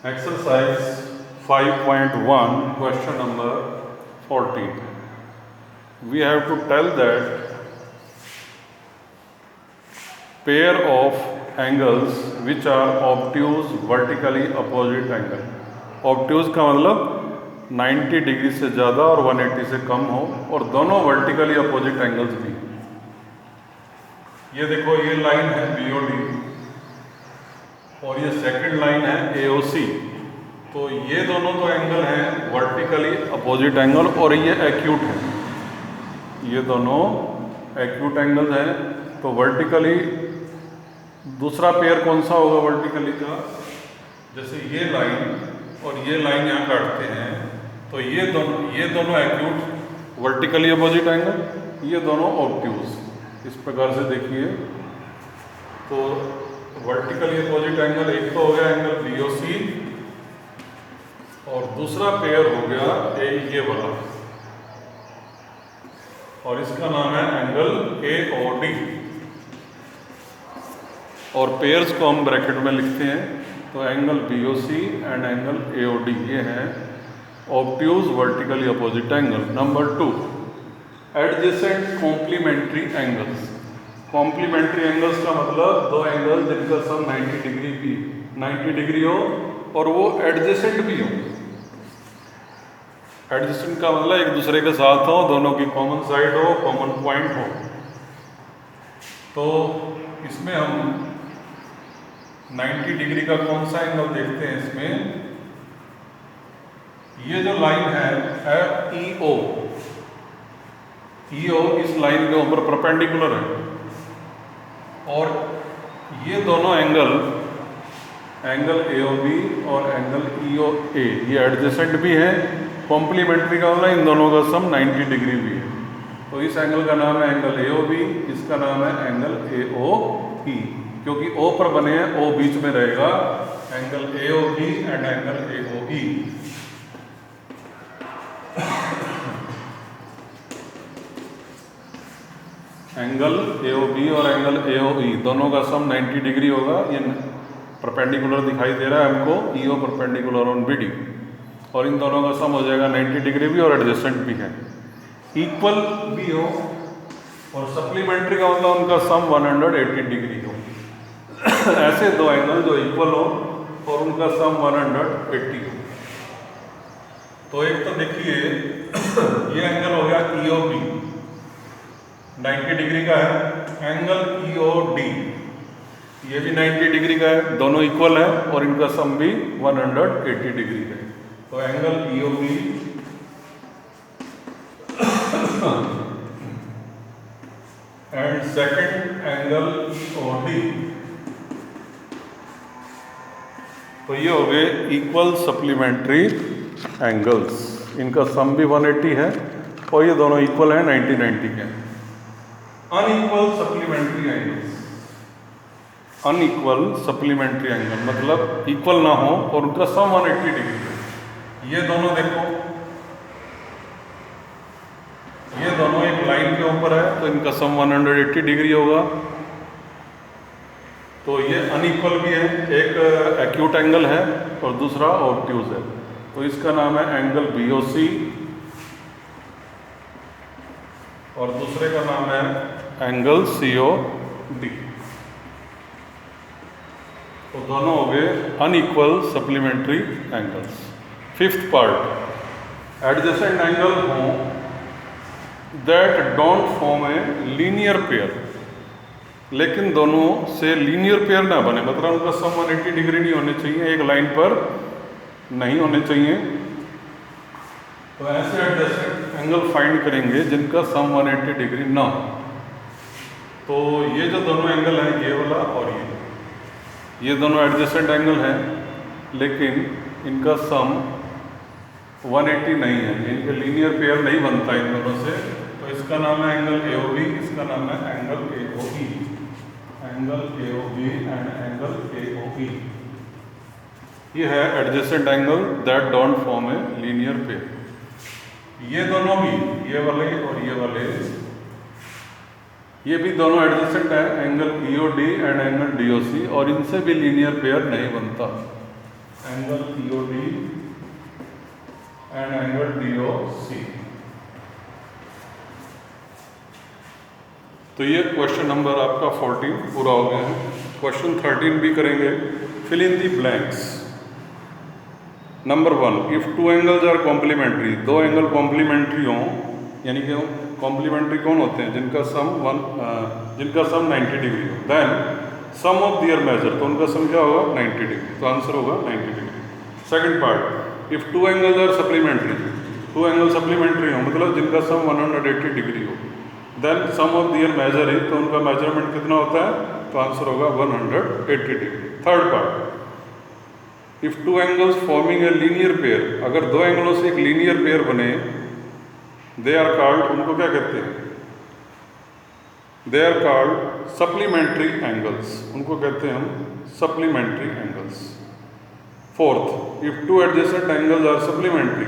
Exercise 5.1, question number 14. We have to tell that pair of angles which are obtuse vertically opposite angle. Obtuse का मतलब 90 degree से ज़्यादा और 180 से कम हो और दोनों वर्टिकली अपोजिट एंगल्स भी। ये देखो, ये लाइन है BOD और ये सेकंड लाइन है AOC। तो ये दोनों तो एंगल हैं वर्टिकली अपोजिट एंगल और ये एक्यूट है, ये दोनों एक्यूट एंगल्स हैं। तो वर्टिकली दूसरा पेयर कौन सा होगा वर्टिकली का? जैसे ये लाइन और ये लाइन यहाँ काटते हैं तो ये दोनों एक्यूट वर्टिकली अपोजिट एंगल, ये दोनों ऑब्ट्यूज। इस प्रकार से देखिए, तो वर्टिकली अपोजिट एंगल एक तो हो गया एंगल BOC और दूसरा पेयर हो गया ये वाला और इसका नाम है एंगल AOD। और पेयर्स को हम ब्रैकेट में लिखते हैं, तो angle BOC and angle AOD ये हैं obtuse vertically opposite angle. Number 2, adjacent complementary angles. Complementary angles का मतलब दो एंगल जिनका सम 90 डिग्री हो और वो एडजेसेंट भी हो। एडजेसेंट का मतलब एक दूसरे के साथ हो, दोनों की कॉमन साइड हो, कॉमन पॉइंट हो। तो इसमें हम 90 डिग्री का कौन सा एंगल देखते हैं इसमें? ये जो लाइन है EO इस लाइन के ऊपर परपेंडिकुलर है और ये दोनों एंगल AOB और एंगल EOA ये एडजेसेंट भी है। कॉम्प्लीमेंट्री का मतलब इन दोनों का सम 90 डिग्री भी है। तो इस एंगल का नाम है एंगल AOB, इसका नाम है एंगल AOE, क्योंकि O पर बने हैं, O बीच में रहेगा। Angle AOB and angle AOE। Angle AOB और एंगल AOE दोनों का सम 90 डिग्री होगा। ये परपेंडिकुलर दिखाई दे रहा है हमको, EO परपेंडिकुलर ऑन BD, और इन दोनों का सम हो जाएगा 90 डिग्री भी और एडजेसेंट भी है। इक्वल भी हो और सप्लीमेंट्री का मतलब उनका सम 180 डिग्री हो। ऐसे दो एंगल जो इक्वल हो और उनका सम 180 हो। तो एक तो देखिए, ये एंगल हो गया EOB 90 डिग्री का है। एंगल EOD ये भी 90 डिग्री का है, दोनों इक्वल है और इनका सम भी 180 डिग्री है। तो angle EOB and second angle EOD, तो ये हो गए इक्वल सप्लीमेंट्री एंगल्स। इनका सम भी 180 है और ये दोनों इक्वल है 90 के। Unequal supplementary angles, unequal supplementary angle मतलब इक्वल ना हो और उनका सम 180 डिग्री है। ये दोनों देखो, ये दोनों एक लाइन के ऊपर है तो इनका सम 180 डिग्री होगा। तो ये अनइक्वल भी है, एक एक्यूट एंगल है और दूसरा ऑब्ट्यूज है। तो इसका नाम है एंगल BOC और दूसरे का नाम है एंगल COD। तो दोनों हो गए unequal supplementary angles. Fifth part, adjacent angle हो that don't form a linear pair, लेकिन दोनों से लीनियर पेयर ना बने, मतलब उनका सम 180 डिग्री नहीं होने चाहिए, एक लाइन पर नहीं होने चाहिए। तो ऐसे एडजेसेंट एंगल फाइंड करेंगे जिनका सम 180 डिग्री ना हो। तो ये जो दोनों एंगल हैं, ये वाला और ये दोनों एडजेसेंट एंगल हैं, लेकिन इनका सम 180 नहीं है, इनके लीनियर पेयर नहीं बनता इन दोनों से। तो इसका नाम है एंगल AOB, इसका नाम है angle AOE। Angle AOB and angle AOE ये है adjacent angle that don't form a linear pair. ये दोनों भी, ये वाले और ये वाले, ये भी दोनों एडजेसेंट है, angle EOD and angle DOC, और इनसे भी लीनियर पेयर नहीं बनता। Angle POD and angle DOC। तो ये क्वेश्चन नंबर आपका 14 पूरा हो गया है। क्वेश्चन 13 भी करेंगे। Fill in the blanks. Number 1, if two angles are complementary, दो एंगल कॉम्प्लीमेंट्री हों, यानी कि कॉम्प्लीमेंट्री कौन होते हैं? जिनका सम 90 डिग्री हो। Then sum of their measure, तो उनका सम क्या होगा? 90 डिग्री। तो आंसर होगा 90 degree. Second part, if two angles are supplementary, two angle supplementary हो मतलब जिनका सम 180 डिग्री हो। Then sum of their measure है, तो उनका मेजरमेंट कितना होता है? तो आंसर होगा 180 degree. Third part, if two angles forming a linear pair, अगर दो एंगलों से एक लीनियर पेयर बने, दे आर कॉल्ड, उनको क्या कहते हैं? They are called supplementary angles, उनको कहते हैं हम supplementary angles. Fourth, if two adjacent angles are supplementary,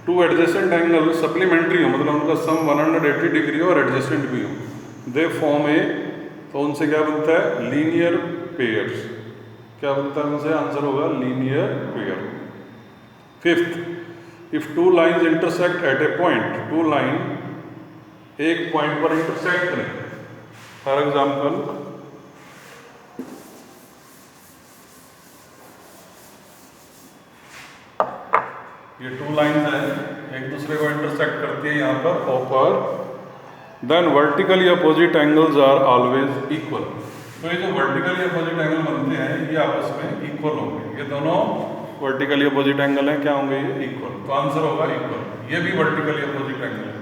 two adjacent angle supplementary हो मतलब उनका सम 180 डिग्री हो और एडजेसेंट भी हो, दे फॉर्म ए, तो उनसे क्या बनता है? Linear pairs. क्या बनता है उनसे? आंसर होगा linear pair. Fifth, if two lines intersect at a point, two line एक पॉइंट पर इंटरसेक्ट करें, फॉर एग्जाम्पल ये टू लाइन्स हैं, एक दूसरे को इंटरसेक्ट करती है यहाँ पर O पर, then vertically opposite angles are always equal. तो ये जो वर्टिकली अपोजिट एंगल बनते हैं ये आपस में इक्वल होंगे। ये दोनों वर्टिकली अपोजिट एंगल हैं, क्या होंगे? ये इक्वल। तो आंसर होगा इक्वल। ये भी वर्टिकली अपोजिट एंगल है।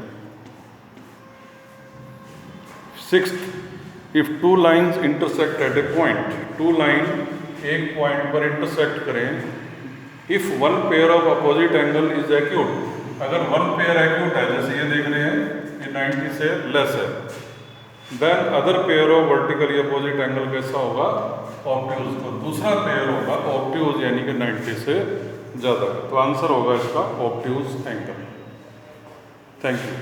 Sixth, if two lines intersect at a point, two line एक पॉइंट पर इंटरसेक्ट करें, if one pair of opposite angle is acute, अगर वन पेयर एक्यूट है, जैसे ये देख रहे हैं ये 90 से लेस है, then other pair of vertically opposite angle कैसा होगा? ऑब्ट्यूज। तो दूसरा पेयर होगा ऑब्ट्यूज, यानी कि 90 से ज़्यादा। तो आंसर होगा इसका ऑब्ट्यूज एंगल। Thank you.